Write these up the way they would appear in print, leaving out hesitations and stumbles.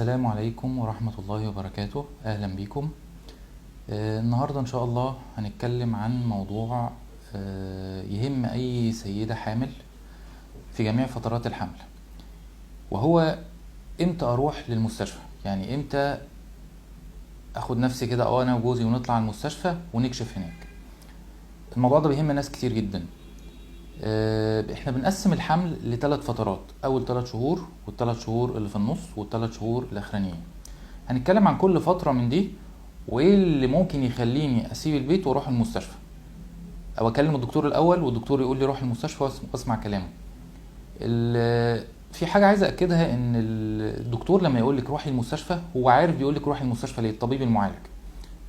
السلام عليكم ورحمة الله وبركاته. أهلا بكم. النهاردة إن شاء الله هنتكلم عن موضوع يهم أي سيدة حامل في جميع فترات الحمل، وهو إمتى أروح للمستشفى. يعني إمتى أخد نفسي كده أنا وجوزي ونطلع المستشفى ونكشف هناك. الموضوع ده بيهم ناس كتير جدا. احنا بنقسم الحمل لثلاث فترات: اول 3 شهور، والثلاث شهور اللي في النص، والثلاث شهور الاخرانيين. هنتكلم عن كل فترة من دي وايه اللي ممكن يخليني اسيب البيت واروح المستشفى، او اكلم الدكتور الاول والدكتور يقول لي روح المستشفى واسمع كلامه. في حاجة عايز اكدها، ان الدكتور لما يقول لك روحي المستشفى هو عارف بيقول لك روحي المستشفى ليه. الطبيب المعالج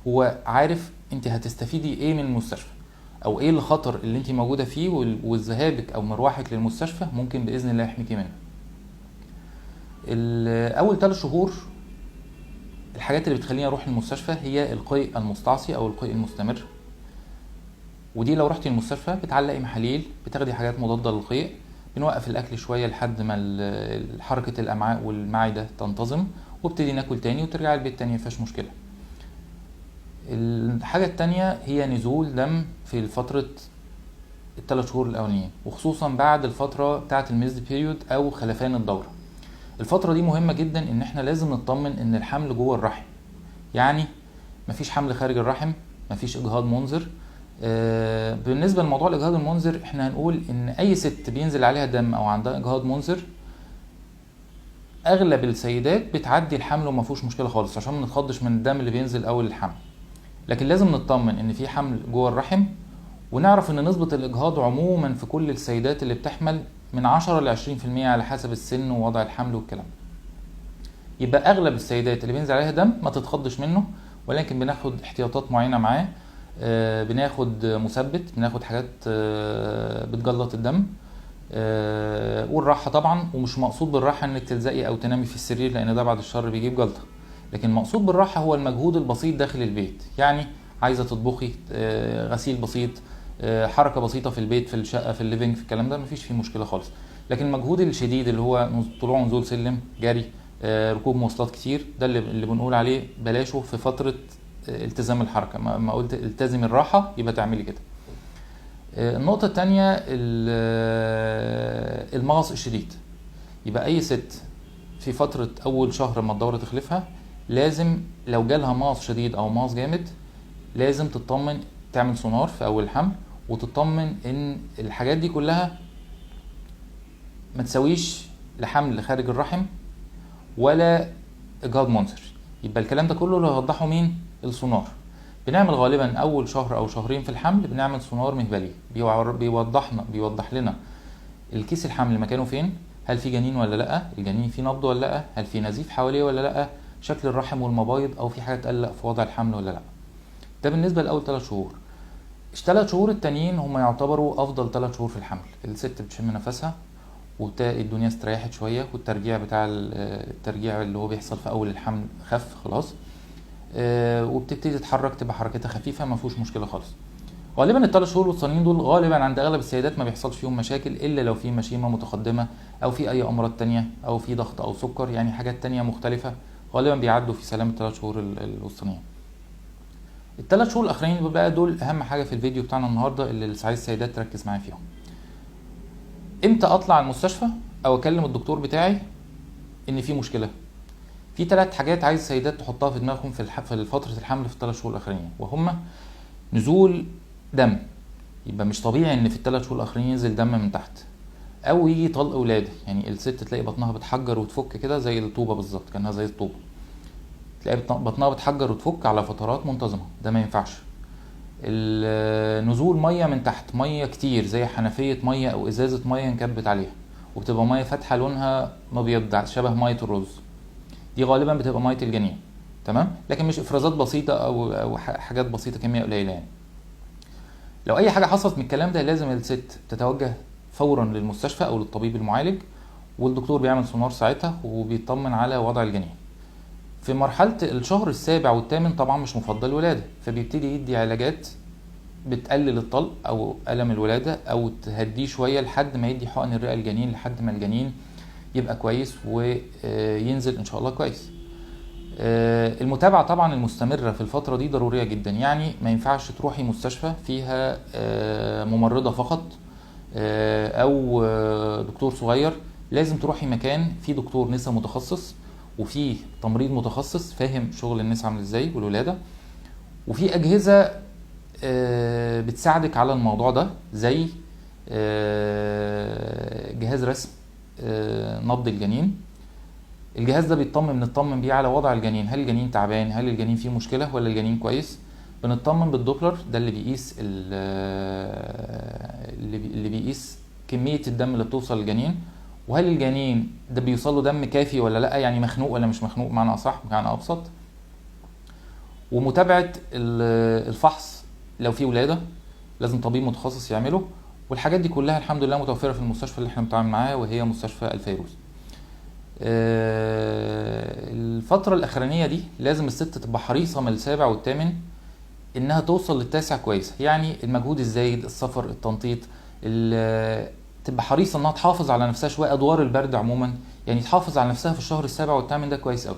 هو عارف انت هتستفيدي ايه من المستشفى، او ايه الخطر اللي انت موجودة فيه، وذهابك او مروحك للمستشفى ممكن باذن الله يحميكي منه. اول 3 شهور الحاجات اللي بتخليني اروح المستشفى هي القيء المستعصي او القيء المستمر، ودي لو رحتي المستشفى بتعلقي محاليل، بتاخدي حاجات مضادة للقيء، بنوقف الاكل شوية لحد ما حركة الامعاء والمعدة تنتظم، وابتدي ناكل تاني وترجعي البيت تاني، مفيهاش مشكلة. الحاجة التانية هي نزول دم في فترة ال3 شهور الاولانيين، وخصوصا بعد الفترة بتاعة الميزد بيريود او خلفان الدورة. الفترة دي مهمة جدا، ان احنا لازم نطمن ان الحمل جوه الرحم، يعني مفيش حمل خارج الرحم، مفيش اجهاض منذر. بالنسبة لموضوع الاجهاض المنذر، احنا هنقول ان اي ست بينزل عليها دم او عندها اجهاض منذر، اغلب السيدات بتعدي الحمل وما فيهوش مشكلة خالص، عشان ما نتخضش من الدم اللي بينزل اول الحمل. لكن لازم نطمن ان في حمل جوه الرحم، ونعرف ان نسبة الاجهاض عموما في كل السيدات اللي بتحمل من 10 ل 20% على حسب السن ووضع الحمل والكلام. يبقى اغلب السيدات اللي بينزل عليها دم ما تتخضش منه، ولكن بناخد احتياطات معينة معاه. بناخد مثبت، بناخد حاجات بتجلط الدم، والراحة طبعا. ومش مقصود بالراحة انك تلزقي او تنامي في السرير، لان ده بعد الشر بيجيب جلطة. لكن مقصود بالراحة هو المجهود البسيط داخل البيت، يعني عايزة تطبخي، غسيل بسيط، حركة بسيطة في البيت، في الشقة، في الليفينج، في الكلام ده مفيش فيه مشكلة خالص. لكن المجهود الشديد اللي هو طلوع ونزول سلم، جري، ركوب مواصلات كتير، ده اللي بنقول عليه بلاشه في فترة التزام الحركة. ما قلت التزم الراحة يبقى تعملي كده. النقطة التانية المغص الشديد. يبقى اي ست في فترة اول شهر ما الدورة تخلفها، لازم لو جالها مغص شديد او مغص جامد لازم تطمن، تعمل سونار في اول الحمل، وتطمن ان الحاجات دي كلها ما تسويش لحمل خارج الرحم ولا اجهاض منذر. يبقى الكلام ده كله اللي هيوضحه مين؟ السونار. بنعمل غالبا اول شهر او شهرين في الحمل بنعمل سونار مهبلي، بيوضح لنا الكيس الحمل مكانه فين، هل في جنين ولا لا، الجنين فيه نبض ولا لا، هل في نزيف حواليه ولا لا، شكل الرحم والمبايض، او في حاجه تقلق في وضع الحمل ولا لا. ده بالنسبه لاول 3 شهور. ال3 شهور التانيين هم يعتبروا افضل 3 شهور في الحمل. الست بتشم نفسها والدنيا استريحت شويه، والترجيع بتاع الترجيع اللي هو بيحصل في اول الحمل خف خلاص، وبتبتدي تتحرك، تبقى حركتها خفيفه، ما فيهوش مشكله خالص. غالبا ال3 شهور الوسطانيين دول غالبا عند اغلب السيدات ما بيحصلش فيهم مشاكل، الا لو في مشيمه متقدمه او في اي امراض تانية او في ضغط او سكر، يعني حاجات تانية مختلفه، غالبا بيعدوا في سلام ال3 شهور الوسطانيين. ال3 شهور الاخرين بقى دول اهم حاجه في الفيديو بتاعنا النهارده، اللي عايز السيدات تركز معايا فيهم. امتى اطلع المستشفى او اكلم الدكتور بتاعي ان في مشكله؟ في 3 حاجات عايز السيدات تحطها في دماغهم في فتره الحمل في ال3 شهور الاخرين، وهما نزول دم. يبقى مش طبيعي ان في ال3 شهور الاخرين ينزل دم من تحت، او يجي طلق ولاده، يعني الست تلاقي بطنها بتحجر وتفك كده زي الطوبه بالظبط، كانها زي الطوبه، تلاقي بطنها بتحجر وتفك على فترات منتظمه، ده ما ينفعش. نزول ميه من تحت، ميه كتير زي حنفيه ميه او ازازه ميه انكبت عليها، وبتبقى ميه فاتحه لونها مبيض شبه ميه الرز، دي غالبا بتبقى ميه الجنين، تمام؟ لكن مش افرازات بسيطه او حاجات بسيطه، كميه قليله يعني. لو اي حاجه حصلت من الكلام ده لازم الست تتوجه فورا للمستشفى او للطبيب المعالج، والدكتور بيعمل سونار ساعتها وبيطمن على وضع الجنين. في مرحله الشهر السابع والثامن طبعا مش مفضل الولاده، فبيبتدي يدي علاجات بتقلل الطلق او الم الولاده او تهديه شويه، لحد ما يدي حقن الرئه الجنين، لحد ما الجنين يبقى كويس وينزل ان شاء الله كويس. المتابعة طبعا المستمرة في الفترة دي ضرورية جدا. يعني ما ينفعش تروحي مستشفى فيها ممرضة فقط او دكتور صغير. لازم تروحي مكان فيه دكتور نساء متخصص، وفيه تمريض متخصص فاهم شغل النساء عامل ازاي والولادة، وفي اجهزة بتساعدك على الموضوع ده، زي جهاز رسم نبض الجنين. الجهاز ده بنطمن بيه على وضع الجنين، هل الجنين تعبان، هل الجنين فيه مشكلة ولا الجنين كويس. بنطمن بالدوبلر، ده اللي بيقيس اللي بيقيس كمية الدم اللي بتوصل للجنين، وهل الجنين ده بيوصل له دم كافي ولا لا، يعني مخنوق ولا مش مخنوق، معنى اصح معنى ابسط. ومتابعة الفحص لو في ولادة لازم طبيب متخصص يعمله. والحاجات دي كلها الحمد لله متوفرة في المستشفى اللي احنا بنتعامل معاه، وهي مستشفى الفيروز. الفترة الأخرانية دي لازم الست تبقى حريصة من السابع والثامن إنها توصل للتاسع كويس. يعني المجهود الزايد، السفر، التنطيط، تبقى حريصة إنها تحافظ على نفسها شوية. أدوار البرد عموما يعني تحافظ على نفسها في الشهر السابع والثامن، ده كويس أوي.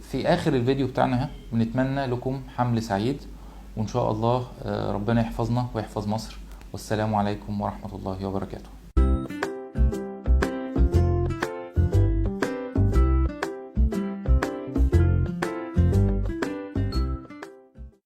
في آخر الفيديو بتاعنا بنتمنى لكم حمل سعيد، وإن شاء الله ربنا يحفظنا ويحفظ مصر. والسلام عليكم ورحمة الله وبركاته.